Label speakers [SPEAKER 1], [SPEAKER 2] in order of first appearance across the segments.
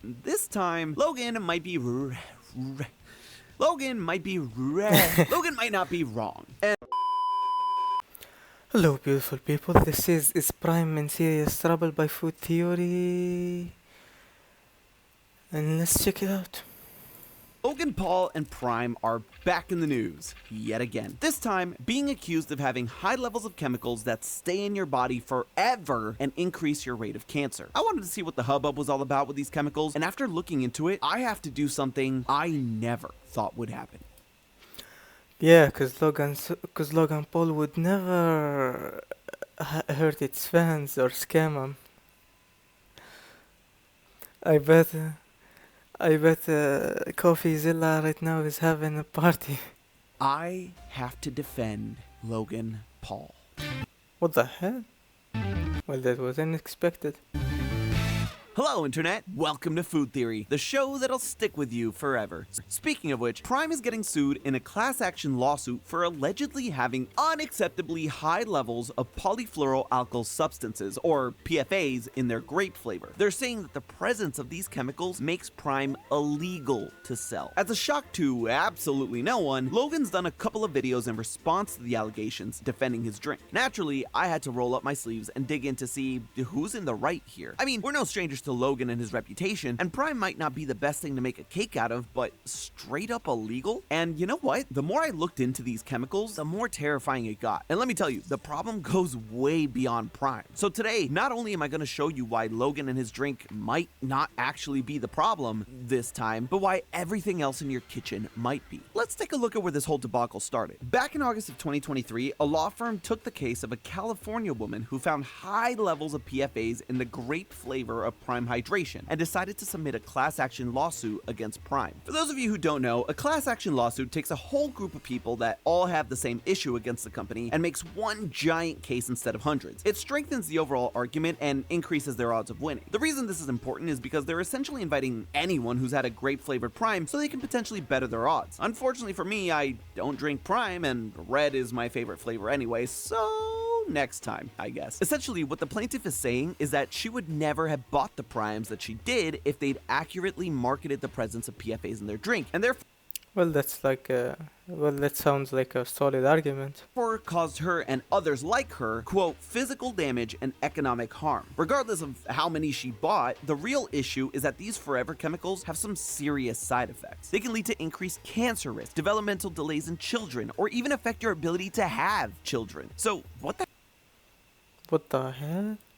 [SPEAKER 1] this time, Logan might not be wrong.
[SPEAKER 2] Hello beautiful people, this is Prime in Serious Trouble by Food Theory, and let's check it out.
[SPEAKER 1] Logan Paul and Prime are back in the news, yet again. This time, being accused of having high levels of chemicals that stay in your body forever and increase your rate of cancer. I wanted to see what the hubbub was all about with these chemicals, and after looking into it, I have to do something I never thought would happen.
[SPEAKER 2] Yeah, cause Logan Paul would never hurt its fans or scam them. I bet CoffeeZilla right now is having a party.
[SPEAKER 1] I have to defend Logan Paul.
[SPEAKER 2] What the hell? Well, that was unexpected.
[SPEAKER 1] Hello Internet, welcome to Food Theory, the show that'll stick with you forever. Speaking of which, Prime is getting sued in a class action lawsuit for allegedly having unacceptably high levels of polyfluoroalkyl substances, or PFAs, in their grape flavor. They're saying that the presence of these chemicals makes Prime illegal to sell. As a shock to absolutely no one, Logan's done a couple of videos in response to the allegations defending his drink. Naturally, I had to roll up my sleeves and dig in to see who's in the right here. I mean, we're no strangers to Logan and his reputation, and Prime might not be the best thing to make a cake out of, but straight up illegal? And you know what? The more I looked into these chemicals, the more terrifying it got. And let me tell you, the problem goes way beyond Prime. So today, not only am I going to show you why Logan and his drink might not actually be the problem this time, but why everything else in your kitchen might be. Let's take a look at where this whole debacle started. Back in August of 2023, a law firm took the case of a California woman who found high levels of PFAs in the grape flavor of Prime Hydration and decided to submit a class action lawsuit against Prime. For those of you who don't know, a class action lawsuit takes a whole group of people that all have the same issue against the company and makes one giant case instead of hundreds. It strengthens the overall argument and increases their odds of winning. The reason this is important is because they're essentially inviting anyone who's had a grape flavored Prime so they can potentially better their odds. Unfortunately for me, I don't drink Prime and red is my favorite flavor anyway, so next time, I guess. Essentially, what the plaintiff is saying is that she would never have bought the Primes that she did if they'd accurately marketed the presence of PFAs in their drink, and therefore
[SPEAKER 2] That sounds like a solid argument.
[SPEAKER 1] caused her and others like her, quote, physical damage and economic harm. Regardless of how many she bought, the real issue is that these forever chemicals have some serious side effects. They can lead to increased cancer risk, developmental delays in children, or even affect your ability to have children. So what the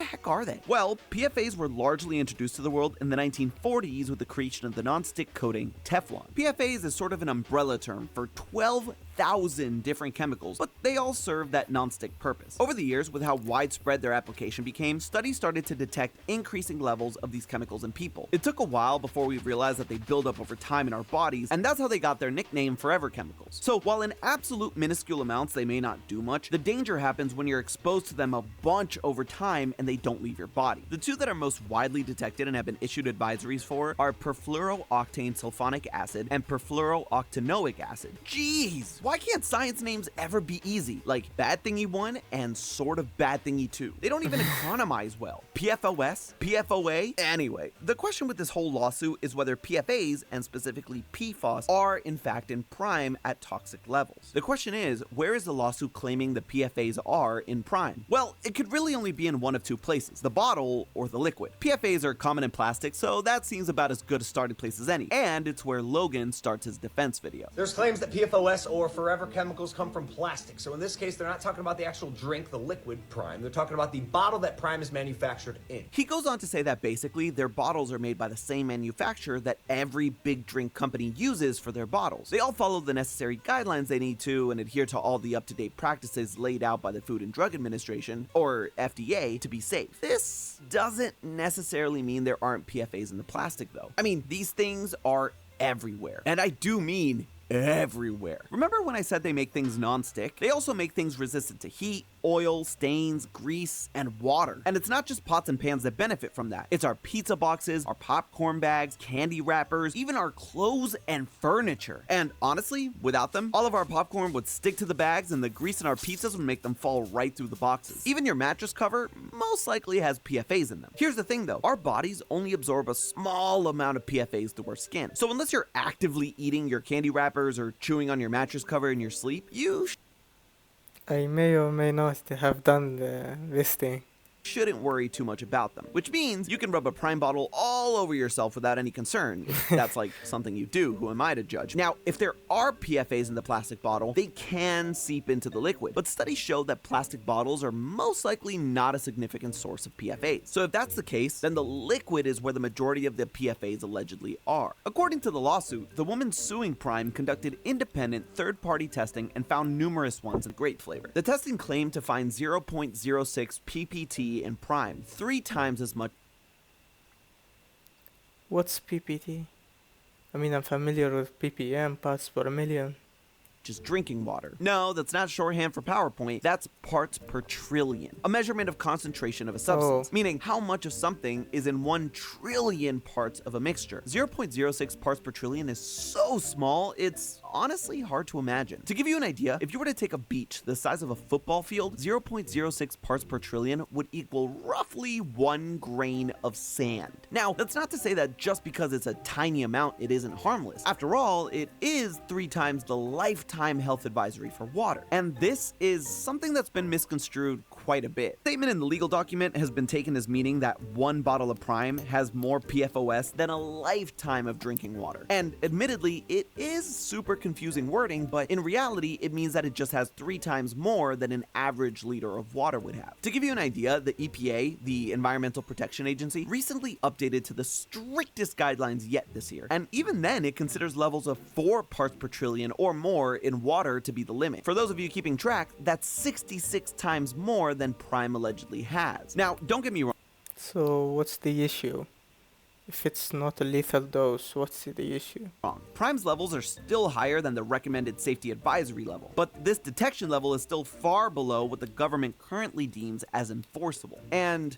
[SPEAKER 1] heck are they? Well, PFAs were largely introduced to the world in the 1940s with the creation of the non-stick coating Teflon. PFAs is sort of an umbrella term for 12,000 different chemicals, but they all serve that non-stick purpose. Over the years, with how widespread their application became, studies started to detect increasing levels of these chemicals in people. It took a while before we realized that they build up over time in our bodies, and that's how they got their nickname forever chemicals. So while in absolute minuscule amounts they may not do much, the danger happens when you're exposed to them a bunch over time and they don't leave your body. The two that are most widely detected and have been issued advisories for are perfluorooctane sulfonic acid and perfluorooctanoic acid. Jeez, why can't science names ever be easy? Like bad thingy 1 and sort of bad thingy 2. They don't even economize well. PFOS? PFOA? Anyway, the question with this whole lawsuit is whether PFAs, and specifically PFOS, are in fact in Prime at toxic levels. The question is, where is the lawsuit claiming the PFAs are in Prime? Well, it could really only be in one of two places, the bottle or the liquid. PFAs are common in plastic, so that seems about as good a starting place as any, and it's where Logan starts his defense video.
[SPEAKER 3] There's claims that PFOS or forever chemicals come from plastic, so in this case they're not talking about the actual drink, the liquid Prime, they're talking about the bottle that Prime is manufactured in.
[SPEAKER 1] He goes on to say that basically their bottles are made by the same manufacturer that every big drink company uses for their bottles. They all follow the necessary guidelines they need to and adhere to all the up-to-date practices laid out by the Food and Drug Administration, or FDA, to be safe. This doesn't necessarily mean there aren't PFAs in the plastic though. I mean, these things are everywhere, and I do mean everywhere. Remember when I said they make things non-stick? They also make things resistant to heat, oil, stains, grease, and water. And it's not just pots and pans that benefit from that. It's our pizza boxes, our popcorn bags, candy wrappers, even our clothes and furniture. And honestly, without them, all of our popcorn would stick to the bags and the grease in our pizzas would make them fall right through the boxes. Even your mattress cover most likely has PFAs in them. Here's the thing though, our bodies only absorb a small amount of PFAs through our skin. So unless you're actively eating your candy wrappers or chewing on your mattress cover in your sleep, you
[SPEAKER 2] I may or may not have done this thing.
[SPEAKER 1] shouldn't worry too much about them, which means you can rub a Prime bottle all over yourself without any concern. If that's like something you do, who am I to judge? Now, if there are PFAs in the plastic bottle, they can seep into the liquid, but studies show that plastic bottles are most likely not a significant source of PFAs. So if that's the case, then the liquid is where the majority of the PFAs allegedly are. According to the lawsuit, the woman suing Prime conducted independent third-party testing and found numerous ones in grape flavor. The testing claimed to find 0.06 ppt in Prime, 3 times as much.
[SPEAKER 2] What's PPT? I mean, I'm familiar with ppm, parts per million.
[SPEAKER 1] Just drinking water. No, that's not shorthand for PowerPoint. That's parts per trillion, a measurement of concentration of a substance, meaning how much of something is in 1 trillion parts of a mixture. 0.06 parts per trillion is so small, it's honestly hard to imagine. To give you an idea, if you were to take a beach the size of a football field, 0.06 parts per trillion would equal roughly 1 grain of sand. Now, that's not to say that just because it's a tiny amount, it isn't harmless. After all, it is 3 times the lifetime health advisory for water. And this is something that's been misconstrued quite a bit. The statement in the legal document has been taken as meaning that 1 bottle of Prime has more PFOS than a lifetime of drinking water. And admittedly, it is super confusing wording, but in reality, it means that it just has 3 times more than an average liter of water would have. To give you an idea, the EPA, the Environmental Protection Agency, recently updated to the strictest guidelines yet this year. And even then, it considers levels of 4 parts per trillion or more in water to be the limit. For those of you keeping track, that's 66 times more than Prime allegedly has. Now, don't get me wrong.
[SPEAKER 2] So what's the issue? If it's not a lethal dose, what's the issue?
[SPEAKER 1] Prime's levels are still higher than the recommended safety advisory level, but this detection level is still far below what the government currently deems as enforceable. And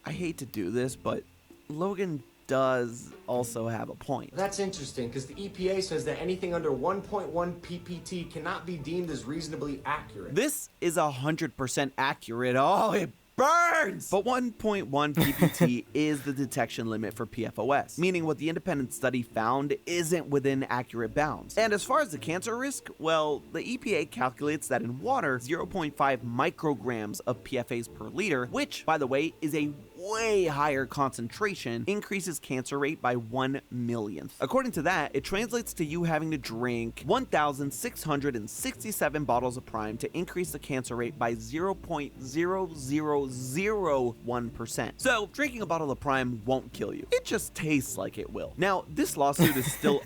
[SPEAKER 1] I hate to do this, but Logan does also have a point.
[SPEAKER 3] That's interesting, because the EPA says that anything under 1.1 ppt cannot be deemed as reasonably accurate.
[SPEAKER 1] This is 100% accurate. Oh, it burns! But 1.1 ppt is the detection limit for PFOS, meaning what the independent study found isn't within accurate bounds. And as far as the cancer risk, well, the EPA calculates that in water, 0.5 micrograms of PFAs per liter, which, by the way, is a way higher concentration, increases cancer rate by 1 millionth. According to that, it translates to you having to drink 1,667 bottles of Prime to increase the cancer rate by 0.0001%. So, drinking a bottle of Prime won't kill you. It just tastes like it will. Now, this lawsuit is still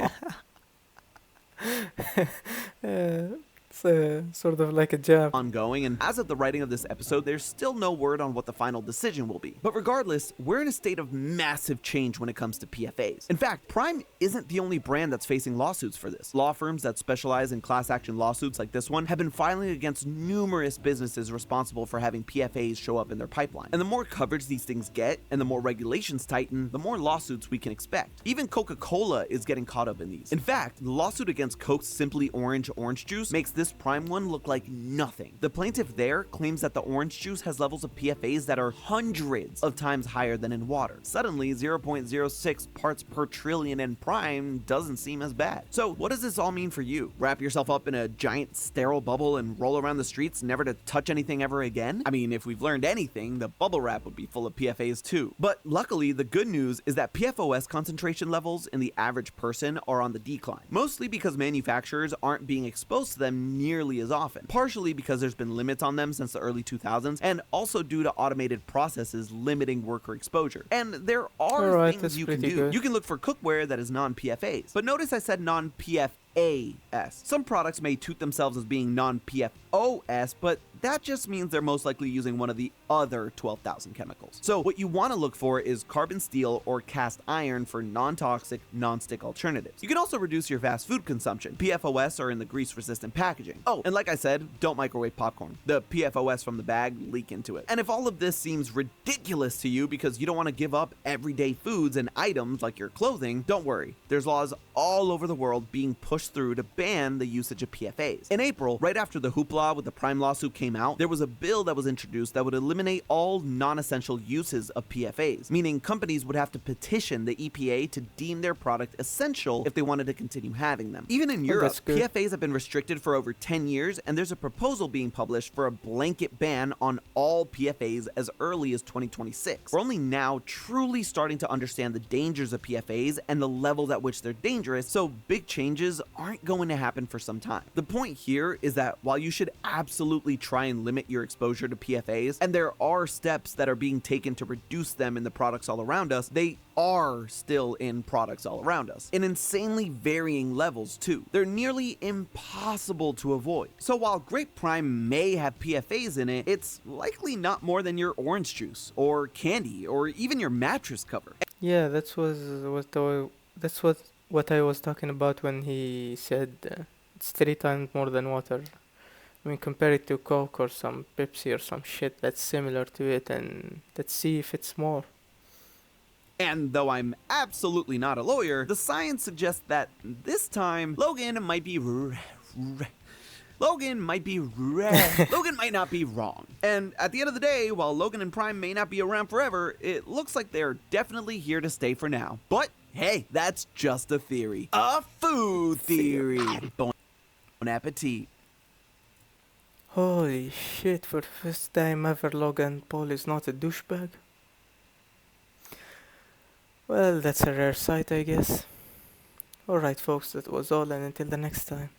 [SPEAKER 2] It's sort of like a jab.
[SPEAKER 1] ongoing, and as of the writing of this episode, there's still no word on what the final decision will be. But regardless, we're in a state of massive change when it comes to PFAs. In fact, Prime isn't the only brand that's facing lawsuits for this. Law firms that specialize in class action lawsuits like this one have been filing against numerous businesses responsible for having PFAs show up in their pipeline. And the more coverage these things get, and the more regulations tighten, the more lawsuits we can expect. Even Coca-Cola is getting caught up in these. In fact, the lawsuit against Coke's Simply Orange juice makes this Prime one look like nothing. The plaintiff there claims that the orange juice has levels of PFAs that are hundreds of times higher than in water. Suddenly, 0.06 parts per trillion in Prime doesn't seem as bad. So what does this all mean for you? Wrap yourself up in a giant sterile bubble and roll around the streets never to touch anything ever again? I mean, if we've learned anything, the bubble wrap would be full of PFAs too. But luckily, the good news is that PFOS concentration levels in the average person are on the decline, mostly because manufacturers aren't being exposed to them nearly as often, partially because there's been limits on them since the early 2000s, and also due to automated processes limiting worker exposure. And there are things you can do.
[SPEAKER 2] Good.
[SPEAKER 1] You can look for cookware that is non-PFAs. But notice I said non-PFAs. Some products may toot themselves as being non-PFOS, but that just means they're most likely using one of the other 12,000 chemicals. So what you want to look for is carbon steel or cast iron for non-toxic, non-stick alternatives. You can also reduce your fast food consumption. PFOS are in the grease-resistant packaging. Oh, and like I said, don't microwave popcorn. The PFOS from the bag leak into it. And if all of this seems ridiculous to you because you don't want to give up everyday foods and items like your clothing, don't worry. There's laws all over the world being pushed through to ban the usage of PFAs. In April, right after the hoopla with the Prime lawsuit came out, there was a bill that was introduced that would eliminate all non-essential uses of PFAs, meaning companies would have to petition the EPA to deem their product essential if they wanted to continue having them. Even in Europe, PFAs have been restricted for over 10 years, and there's a proposal being published for a blanket ban on all PFAs as early as 2026. We're only now truly starting to understand the dangers of PFAs and the levels at which they're dangerous, so big changes aren't going to happen for some time. The point here is that while you should absolutely try and limit your exposure to PFAs, and there are steps that are being taken to reduce them in the products all around us, they are still in products all around us, in insanely varying levels too. They're nearly impossible to avoid. So while Grape Prime may have PFAs in it, it's likely not more than your orange juice, or candy, or even your mattress cover.
[SPEAKER 2] Yeah, that's what I was talking about when he said it's 3 times more than water. I mean, compare it to Coke or some Pepsi or some shit that's similar to it, and let's see if it's more.
[SPEAKER 1] And though I'm absolutely not a lawyer, the science suggests that this time Logan might not be wrong. And at the end of the day, while Logan and Prime may not be around forever, it looks like they're definitely here to stay for now. But hey, that's just a theory. A food theory. Bon appetit.
[SPEAKER 2] Holy shit, for the first time ever Logan Paul is not a douchebag. Well, that's a rare sight, I guess. Alright folks, that was all, and until the next time.